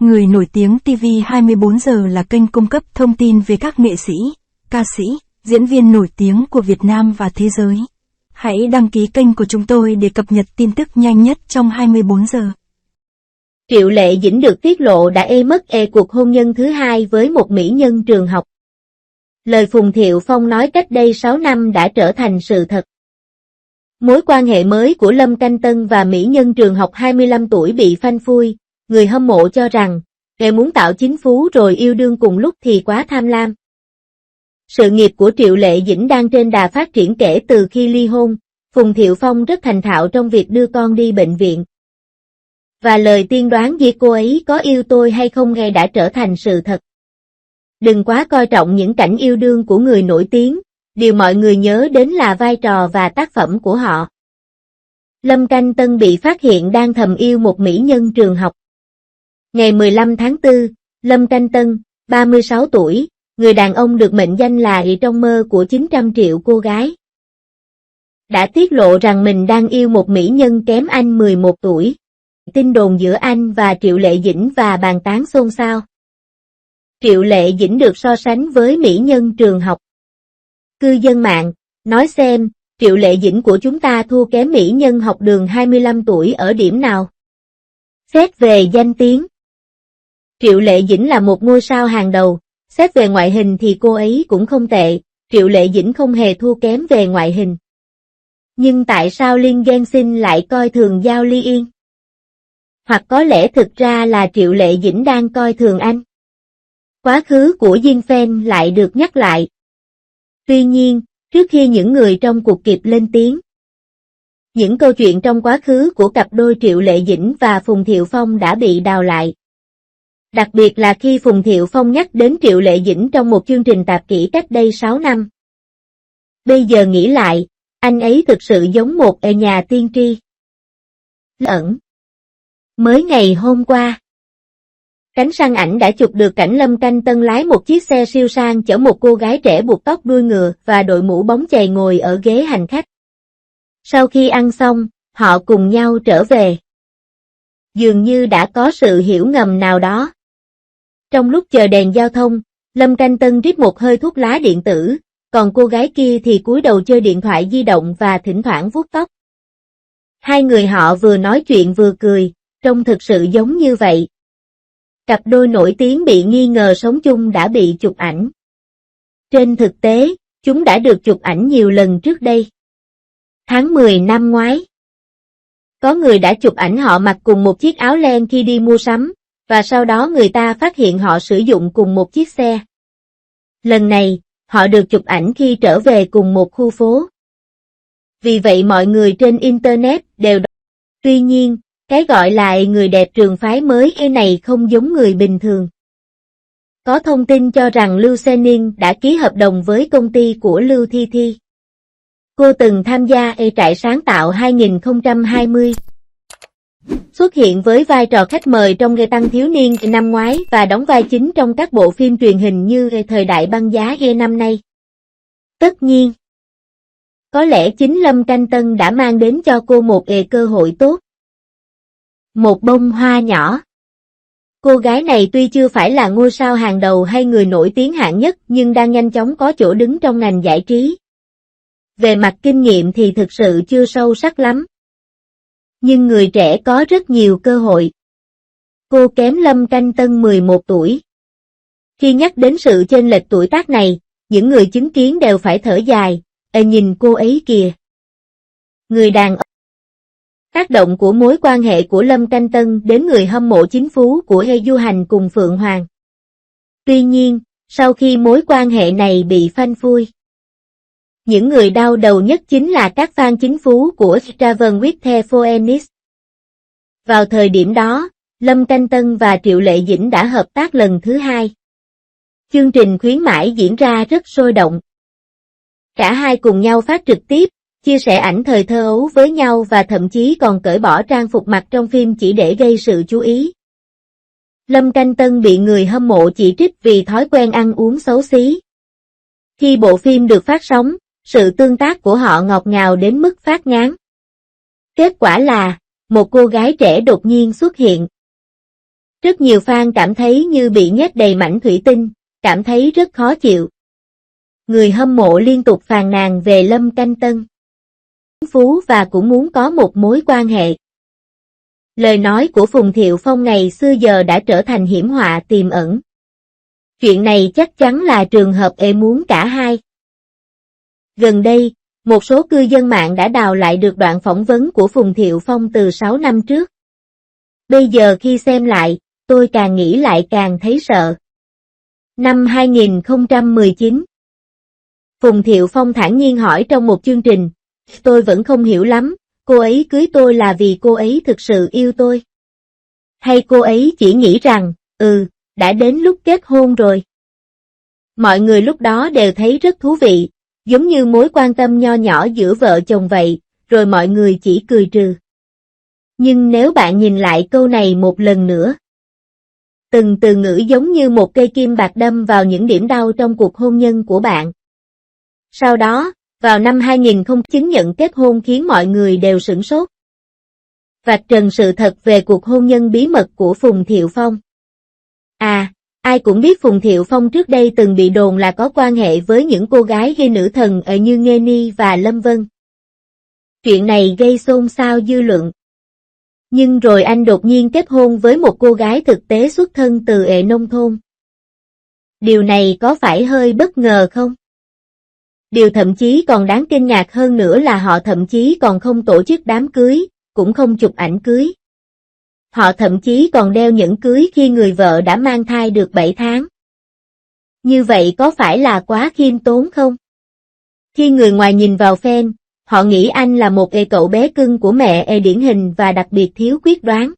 Người nổi tiếng TV 24 giờ là kênh cung cấp thông tin về các nghệ sĩ, ca sĩ, diễn viên nổi tiếng của Việt Nam và thế giới. Hãy đăng ký kênh của chúng tôi để cập nhật tin tức nhanh nhất trong 24 giờ. Triệu Lệ Dĩnh được tiết lộ đã mất cuộc hôn nhân thứ hai với một mỹ nhân trường học. Lời Phùng Thiệu Phong nói cách đây 6 năm đã trở thành sự thật. Mối quan hệ mới của Lâm Canh Tân và mỹ nhân trường học 25 tuổi bị phanh phui, người hâm mộ cho rằng, muốn tạo chính phú rồi yêu đương cùng lúc thì quá tham lam. Sự nghiệp của Triệu Lệ Dĩnh đang trên đà phát triển kể từ khi ly hôn, Phùng Thiệu Phong rất thành thạo trong việc đưa con đi bệnh viện. Và lời tiên đoán về cô ấy có yêu tôi hay không nghe đã trở thành sự thật. Đừng quá coi trọng những cảnh yêu đương của người nổi tiếng, điều mọi người nhớ đến là vai trò và tác phẩm của họ. Lâm Canh Tân bị phát hiện đang thầm yêu một mỹ nhân trường học. Ngày 15 tháng 4, Lâm Canh Tân, 36 tuổi, người đàn ông được mệnh danh là trong mơ của 900 triệu cô gái, đã tiết lộ rằng mình đang yêu một mỹ nhân kém anh 11 tuổi. Tin đồn giữa anh và Triệu Lệ Dĩnh và bàn tán xôn xao. Triệu Lệ Dĩnh được so sánh với mỹ nhân trường học. Cư dân mạng, nói xem, Triệu Lệ Dĩnh của chúng ta thua kém mỹ nhân học đường 25 tuổi ở điểm nào? Xét về danh tiếng, Triệu Lệ Dĩnh là một ngôi sao hàng đầu, xét về ngoại hình thì cô ấy cũng không tệ, Triệu Lệ Dĩnh không hề thua kém về ngoại hình. Nhưng tại sao Liên Genshin lại coi thường Giao Ly Yên? Hoặc có lẽ thực ra là Triệu Lệ Dĩnh đang coi thường anh. Quá khứ của Diên Phen lại được nhắc lại. Tuy nhiên, trước khi những người trong cuộc kịp lên tiếng, những câu chuyện trong quá khứ của cặp đôi Triệu Lệ Dĩnh và Phùng Thiệu Phong đã bị đào lại. Đặc biệt là khi Phùng Thiệu Phong nhắc đến Triệu Lệ Dĩnh trong một chương trình tạp kỹ cách đây 6 năm. Bây giờ nghĩ lại, anh ấy thực sự giống một nhà tiên tri. Ẩn. Mới ngày hôm qua, cánh săn ảnh đã chụp được cảnh Lâm Canh Tân lái một chiếc xe siêu sang chở một cô gái trẻ buộc tóc đuôi ngựa và đội mũ bóng chày ngồi ở ghế hành khách. Sau khi ăn xong, họ cùng nhau trở về. Dường như đã có sự hiểu ngầm nào đó. Trong lúc chờ đèn giao thông, Lâm Canh Tân rít một hơi thuốc lá điện tử, còn cô gái kia thì cúi đầu chơi điện thoại di động và thỉnh thoảng vuốt tóc. Hai người họ vừa nói chuyện vừa cười, trông thực sự giống như vậy. Cặp đôi nổi tiếng bị nghi ngờ sống chung đã bị chụp ảnh. Trên thực tế, chúng đã được chụp ảnh nhiều lần trước đây. Tháng 10 năm ngoái, có người đã chụp ảnh họ mặc cùng một chiếc áo len khi đi mua sắm, và sau đó người ta phát hiện họ sử dụng cùng một chiếc xe. Lần này, họ được chụp ảnh khi trở về cùng một khu phố. Vì vậy mọi người trên Internet đều đọc. Tuy nhiên, cái gọi là người đẹp trường phái mới này không giống người bình thường. Có thông tin cho rằng Lưu Senin đã ký hợp đồng với công ty của Lưu Thi Thi. Cô từng tham gia trại sáng tạo 2020. Xuất hiện với vai trò khách mời trong Tăng thiếu niên năm ngoái và đóng vai chính trong các bộ phim truyền hình như Thời đại băng giá năm nay. Tất nhiên, có lẽ chính Lâm Canh Tân đã mang đến cho cô một cơ hội tốt. Một bông hoa nhỏ. Cô gái này tuy chưa phải là ngôi sao hàng đầu hay người nổi tiếng hạng nhất nhưng đang nhanh chóng có chỗ đứng trong ngành giải trí. Về mặt kinh nghiệm thì thực sự chưa sâu sắc lắm. Nhưng người trẻ có rất nhiều cơ hội. Cô kém Lâm Canh Tân 11 tuổi. Khi nhắc đến sự chênh lệch tuổi tác này, những người chứng kiến đều phải thở dài, nhìn cô ấy kìa. Người đàn ông. Tác động của mối quan hệ của Lâm Canh Tân đến người hâm mộ chính phú của Du Hành cùng Phượng Hoàng. Tuy nhiên, sau khi mối quan hệ này bị phanh phui, những người đau đầu nhất chính là các fan chính phú của Travel with the Phoenix. Vào thời điểm đó, Lâm Canh Tân và Triệu Lệ Dĩnh đã hợp tác lần thứ hai. Chương trình khuyến mãi diễn ra rất sôi động. Cả hai cùng nhau phát trực tiếp, chia sẻ ảnh thời thơ ấu với nhau và thậm chí còn cởi bỏ trang phục mặc trong phim chỉ để gây sự chú ý. Lâm Canh Tân bị người hâm mộ chỉ trích vì thói quen ăn uống xấu xí. Khi bộ phim được phát sóng, sự tương tác của họ ngọt ngào đến mức phát ngán. Kết quả là, một cô gái trẻ đột nhiên xuất hiện. Rất nhiều fan cảm thấy như bị nhét đầy mảnh thủy tinh, cảm thấy rất khó chịu. Người hâm mộ liên tục phàn nàn về Lâm Canh Tân Phú và cũng muốn có một mối quan hệ. Lời nói của Phùng Thiệu Phong ngày xưa giờ đã trở thành hiểm họa tiềm ẩn. Chuyện này chắc chắn là trường hợp muốn cả hai. Gần đây, một số cư dân mạng đã đào lại được đoạn phỏng vấn của Phùng Thiệu Phong từ 6 năm trước. Bây giờ khi xem lại, tôi càng nghĩ lại càng thấy sợ. Năm 2019, Phùng Thiệu Phong thản nhiên hỏi trong một chương trình, tôi vẫn không hiểu lắm, cô ấy cưới tôi là vì cô ấy thực sự yêu tôi. Hay cô ấy chỉ nghĩ rằng, đã đến lúc kết hôn rồi. Mọi người lúc đó đều thấy rất thú vị, giống như mối quan tâm nho nhỏ giữa vợ chồng vậy, rồi mọi người chỉ cười trừ. Nhưng nếu bạn nhìn lại câu này một lần nữa, từng từ ngữ giống như một cây kim bạc đâm vào những điểm đau trong cuộc hôn nhân của bạn. Sau đó, vào năm 2009 chứng nhận kết hôn khiến mọi người đều sửng sốt. Vạch trần sự thật về cuộc hôn nhân bí mật của Phùng Thiệu Phong. Ai cũng biết Phùng Thiệu Phong trước đây từng bị đồn là có quan hệ với những cô gái gây nữ thần ở như Nghê Ni và Lâm Vân. Chuyện này gây xôn xao dư luận. Nhưng rồi anh đột nhiên kết hôn với một cô gái thực tế xuất thân từ nông thôn. Điều này có phải hơi bất ngờ không? Điều thậm chí còn đáng kinh ngạc hơn nữa là họ thậm chí còn không tổ chức đám cưới, cũng không chụp ảnh cưới. Họ thậm chí còn đeo nhẫn cưới khi người vợ đã mang thai được 7 tháng. Như vậy có phải là quá khiêm tốn không? Khi người ngoài nhìn vào fan, họ nghĩ anh là một cậu bé cưng của mẹ điển hình và đặc biệt thiếu quyết đoán.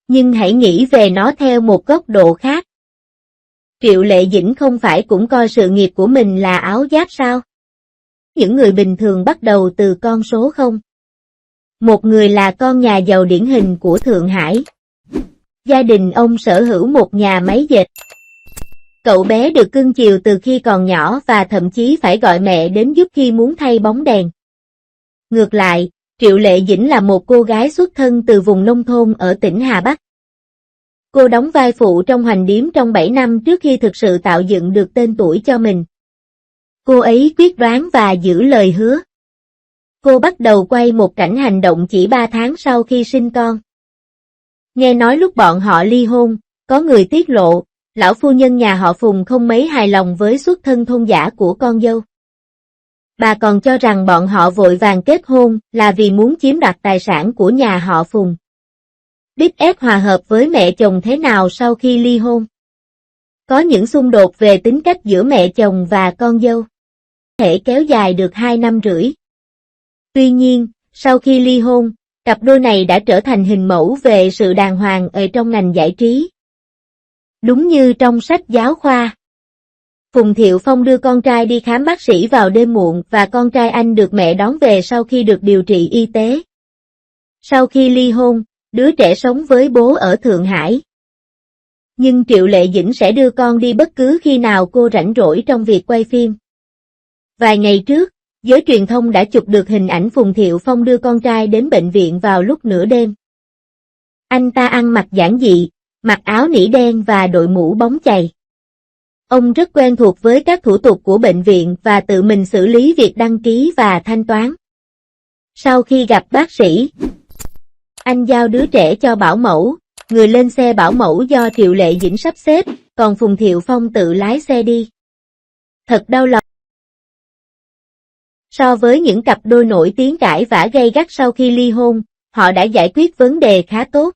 Nhưng hãy nghĩ về nó theo một góc độ khác. Triệu Lệ Dĩnh không phải cũng coi sự nghiệp của mình là áo giáp sao? Những người bình thường bắt đầu từ con số không? Một người là con nhà giàu điển hình của Thượng Hải. Gia đình ông sở hữu một nhà máy dệt. Cậu bé được cưng chiều từ khi còn nhỏ và thậm chí phải gọi mẹ đến giúp khi muốn thay bóng đèn. Ngược lại, Triệu Lệ Dĩnh là một cô gái xuất thân từ vùng nông thôn ở tỉnh Hà Bắc. Cô đóng vai phụ trong Hoành Điếm trong 7 năm trước khi thực sự tạo dựng được tên tuổi cho mình. Cô ấy quyết đoán và giữ lời hứa. Cô bắt đầu quay một cảnh hành động chỉ 3 tháng sau khi sinh con. Nghe nói lúc bọn họ ly hôn, có người tiết lộ, lão phu nhân nhà họ Phùng không mấy hài lòng với xuất thân thôn dã của con dâu. Bà còn cho rằng bọn họ vội vàng kết hôn là vì muốn chiếm đoạt tài sản của nhà họ Phùng. Biết ép hòa hợp với mẹ chồng thế nào sau khi ly hôn. Có những xung đột về tính cách giữa mẹ chồng và con dâu. Có thể kéo dài được 2 năm rưỡi. Tuy nhiên, sau khi ly hôn, cặp đôi này đã trở thành hình mẫu về sự đàng hoàng ở trong ngành giải trí. Đúng như trong sách giáo khoa. Phùng Thiệu Phong đưa con trai đi khám bác sĩ vào đêm muộn và con trai anh được mẹ đón về sau khi được điều trị y tế. Sau khi ly hôn, đứa trẻ sống với bố ở Thượng Hải. Nhưng Triệu Lệ Dĩnh sẽ đưa con đi bất cứ khi nào cô rảnh rỗi trong việc quay phim. Vài ngày trước, giới truyền thông đã chụp được hình ảnh Phùng Thiệu Phong đưa con trai đến bệnh viện vào lúc nửa đêm. Anh ta ăn mặc giản dị, mặc áo nỉ đen và đội mũ bóng chày. Ông rất quen thuộc với các thủ tục của bệnh viện và tự mình xử lý việc đăng ký và thanh toán. Sau khi gặp bác sĩ, anh giao đứa trẻ cho bảo mẫu, người lên xe bảo mẫu do Triệu Lệ Dĩnh sắp xếp, còn Phùng Thiệu Phong tự lái xe đi. Thật đau lòng. So với những cặp đôi nổi tiếng cãi vã gay gắt sau khi ly hôn, họ đã giải quyết vấn đề khá tốt.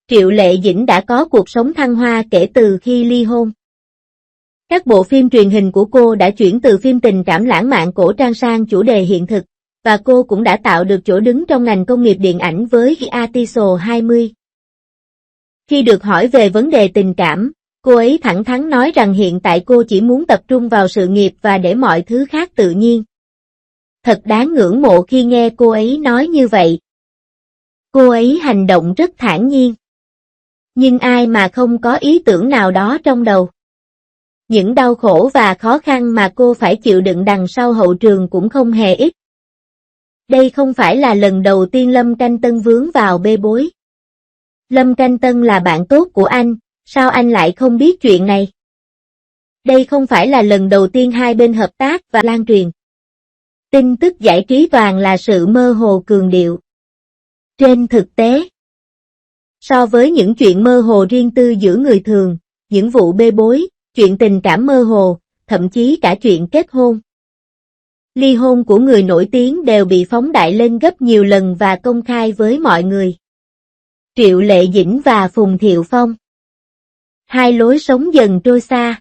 Triệu Lệ Dĩnh đã có cuộc sống thăng hoa kể từ khi ly hôn. Các bộ phim truyền hình của cô đã chuyển từ phim tình cảm lãng mạn cổ trang sang chủ đề hiện thực, và cô cũng đã tạo được chỗ đứng trong ngành công nghiệp điện ảnh với Artiso 20. Khi được hỏi về vấn đề tình cảm, cô ấy thẳng thắn nói rằng hiện tại cô chỉ muốn tập trung vào sự nghiệp và để mọi thứ khác tự nhiên. Thật đáng ngưỡng mộ khi nghe cô ấy nói như vậy. Cô ấy hành động rất thản nhiên. Nhưng ai mà không có ý tưởng nào đó trong đầu. Những đau khổ và khó khăn mà cô phải chịu đựng đằng sau hậu trường cũng không hề ít. Đây không phải là lần đầu tiên Lâm Canh Tân vướng vào bê bối. Lâm Canh Tân là bạn tốt của anh, sao anh lại không biết chuyện này? Đây không phải là lần đầu tiên hai bên hợp tác và lan truyền. Tin tức giải trí toàn là sự mơ hồ cường điệu. Trên thực tế, so với những chuyện mơ hồ riêng tư giữa người thường, những vụ bê bối, chuyện tình cảm mơ hồ, thậm chí cả chuyện kết hôn, ly hôn của người nổi tiếng đều bị phóng đại lên gấp nhiều lần và công khai với mọi người. Triệu Lệ Dĩnh và Phùng Thiệu Phong. Hai lối sống dần trôi xa.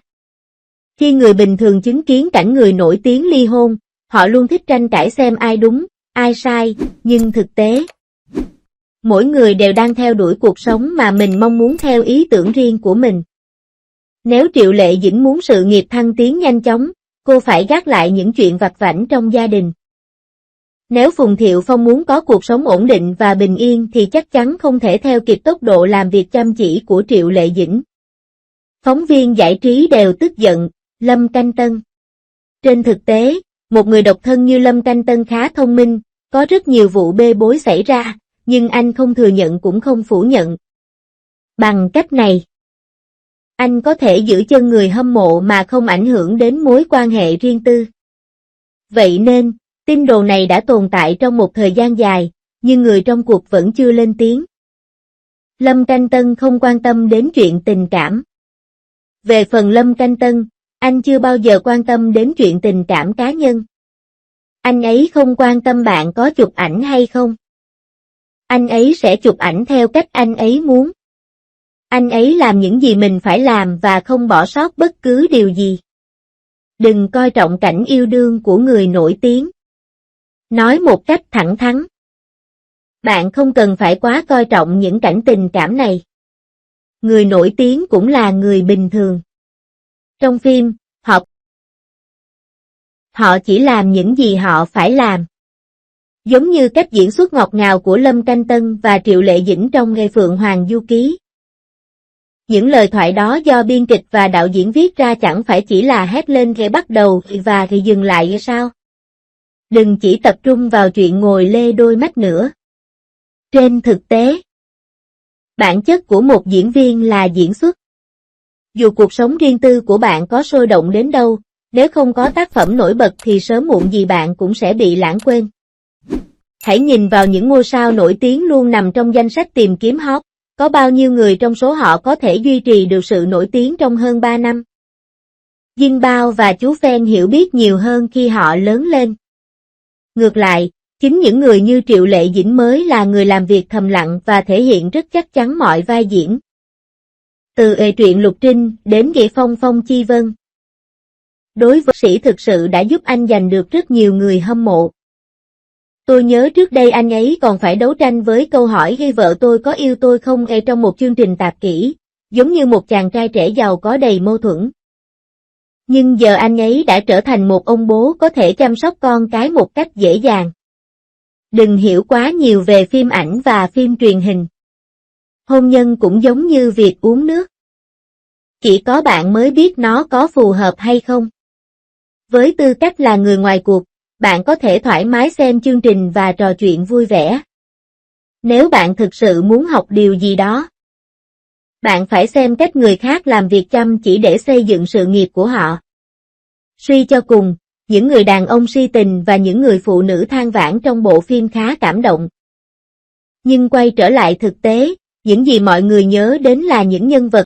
Khi người bình thường chứng kiến cảnh người nổi tiếng ly hôn, họ luôn thích tranh cãi xem ai đúng, ai sai, nhưng thực tế, mỗi người đều đang theo đuổi cuộc sống mà mình mong muốn theo ý tưởng riêng của mình. Nếu Triệu Lệ Dĩnh muốn sự nghiệp thăng tiến nhanh chóng, cô phải gác lại những chuyện vặt vãnh trong gia đình. Nếu Phùng Thiệu Phong muốn có cuộc sống ổn định và bình yên thì chắc chắn không thể theo kịp tốc độ làm việc chăm chỉ của Triệu Lệ Dĩnh. Phóng viên giải trí đều tức giận, Lâm Canh Tân. Trên thực tế, một người độc thân như Lâm Canh Tân khá thông minh, có rất nhiều vụ bê bối xảy ra, nhưng anh không thừa nhận cũng không phủ nhận. Bằng cách này, anh có thể giữ chân người hâm mộ mà không ảnh hưởng đến mối quan hệ riêng tư. Vậy nên, tin đồn này đã tồn tại trong một thời gian dài, nhưng người trong cuộc vẫn chưa lên tiếng. Lâm Canh Tân không quan tâm đến chuyện tình cảm. Về phần Lâm Canh Tân, anh chưa bao giờ quan tâm đến chuyện tình cảm cá nhân. Anh ấy không quan tâm bạn có chụp ảnh hay không. Anh ấy sẽ chụp ảnh theo cách anh ấy muốn. Anh ấy làm những gì mình phải làm và không bỏ sót bất cứ điều gì. Đừng coi trọng cảnh yêu đương của người nổi tiếng. Nói một cách thẳng thắn. Bạn không cần phải quá coi trọng những cảnh tình cảm này. Người nổi tiếng cũng là người bình thường. Trong phim, họ chỉ làm những gì họ phải làm. Giống như cách diễn xuất ngọt ngào của Lâm Canh Tân và Triệu Lệ Dĩnh trong Ngày Phượng Hoàng Du Ký. Những lời thoại đó do biên kịch và đạo diễn viết ra chẳng phải chỉ là hét lên rồi bắt đầu và rồi dừng lại sao? Đừng chỉ tập trung vào chuyện ngồi lê đôi mắt nữa. Trên thực tế, bản chất của một diễn viên là diễn xuất. Dù cuộc sống riêng tư của bạn có sôi động đến đâu, nếu không có tác phẩm nổi bật thì sớm muộn gì bạn cũng sẽ bị lãng quên. Hãy nhìn vào những ngôi sao nổi tiếng luôn nằm trong danh sách tìm kiếm hot, có bao nhiêu người trong số họ có thể duy trì được sự nổi tiếng trong hơn 3 năm. Dinh Bao và chú Phen hiểu biết nhiều hơn khi họ lớn lên. Ngược lại, chính những người như Triệu Lệ Dĩnh mới là người làm việc thầm lặng và thể hiện rất chắc chắn mọi vai diễn. Từ truyện Lục Trinh đến Nghị Phong Phong Chi Vân. Đối với sĩ thực sự đã giúp anh giành được rất nhiều người hâm mộ. Tôi nhớ trước đây anh ấy còn phải đấu tranh với câu hỏi khi vợ tôi có yêu tôi không trong một chương trình tạp kỹ, giống như một chàng trai trẻ giàu có đầy mâu thuẫn. Nhưng giờ anh ấy đã trở thành một ông bố có thể chăm sóc con cái một cách dễ dàng. Đừng hiểu quá nhiều về phim ảnh và phim truyền hình. Hôn nhân cũng giống như việc uống nước. Chỉ có bạn mới biết nó có phù hợp hay không. Với tư cách là người ngoài cuộc, bạn có thể thoải mái xem chương trình và trò chuyện vui vẻ. Nếu bạn thực sự muốn học điều gì đó, bạn phải xem cách người khác làm việc chăm chỉ để xây dựng sự nghiệp của họ. Suy cho cùng, những người đàn ông si tình và những người phụ nữ than vãn trong bộ phim khá cảm động. Nhưng quay trở lại thực tế, những gì mọi người nhớ đến là những nhân vật